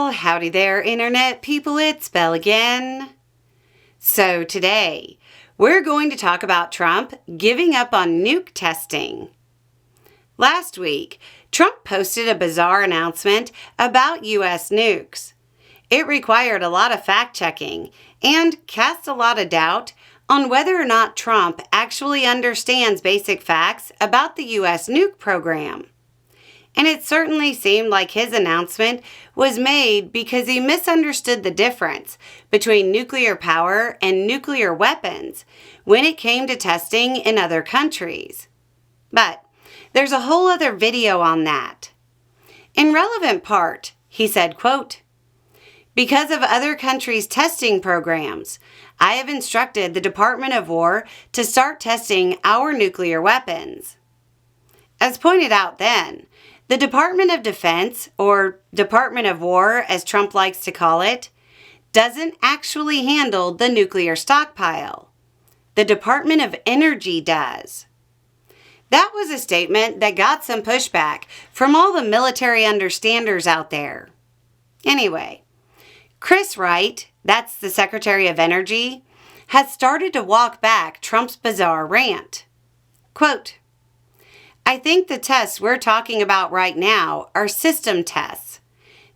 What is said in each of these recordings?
Well, howdy there, Internet people, it's Belle again. So today, we're going to talk about Trump giving up on nuke testing. Last week, Trump posted a bizarre announcement about U.S. nukes. It required a lot of fact-checking and cast a lot of doubt on whether or not Trump actually understands basic facts about the U.S. nuke program. And it certainly seemed like his announcement was made because he misunderstood the difference between nuclear power and nuclear weapons when it came to testing in other countries. But there's a whole other video on that. In relevant part, he said, quote, "Because of other countries' testing programs, I have instructed the Department of War to start testing our nuclear weapons." As pointed out then, the Department of Defense, or Department of War as Trump likes to call it, doesn't actually handle the nuclear stockpile. The Department of Energy does. That was a statement that got some pushback from all the military understanders out there. Anyway, Chris Wright, that's the Secretary of Energy, has started to walk back Trump's bizarre rant. Quote, "I think the tests we're talking about right now are system tests.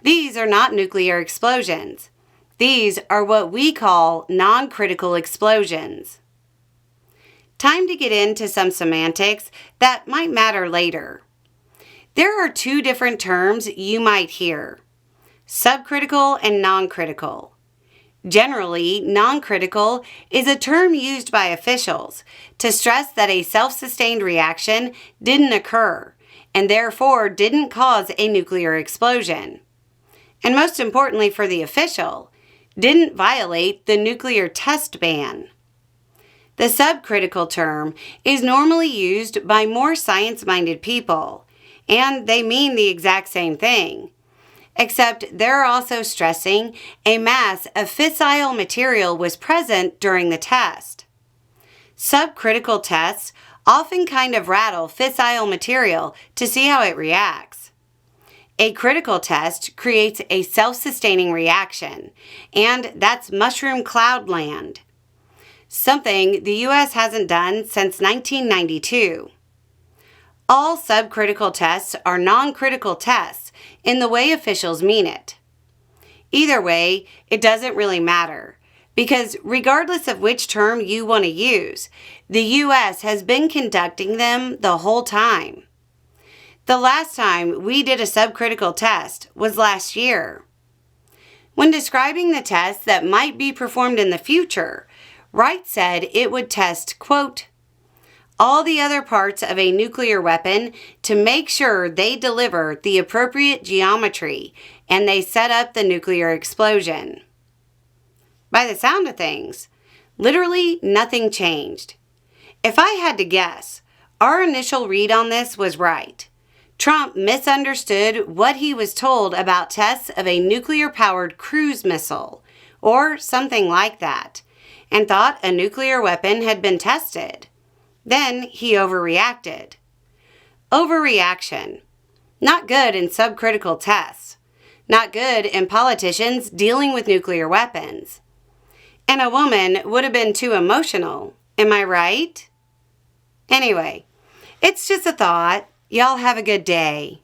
These are not nuclear explosions. These are what we call non-critical explosions." Time to get into some semantics that might matter later. There are two different terms you might hear: subcritical and non-critical. Generally, non-critical is a term used by officials to stress that a self-sustained reaction didn't occur and therefore didn't cause a nuclear explosion. And most importantly for the official, didn't violate the nuclear test ban. The subcritical term is normally used by more science-minded people, and they mean the exact same thing, except they're also stressing a mass of fissile material was present during the test. Subcritical tests often kind of rattle fissile material to see how it reacts. A critical test creates a self-sustaining reaction, and that's mushroom cloud land, something the U.S. hasn't done since 1992. All subcritical tests are non-critical tests in the way officials mean it. Either way, it doesn't really matter, because regardless of which term you want to use, the U.S. has been conducting them the whole time. The last time we did a subcritical test was last year. When describing the tests that might be performed in the future, Wright said it would test, quote, "all the other parts of a nuclear weapon to make sure they deliver the appropriate geometry and they set up the nuclear explosion." By the sound of things, literally nothing changed. If I had to guess, our initial read on this was right. Trump misunderstood what he was told about tests of a nuclear-powered cruise missile, or something like that, and thought a nuclear weapon had been tested. Then he overreacted. Overreaction. Not good in subcritical tests. Not good in politicians dealing with nuclear weapons. And a woman would have been too emotional. Am I right? Anyway, it's just a thought. Y'all have a good day.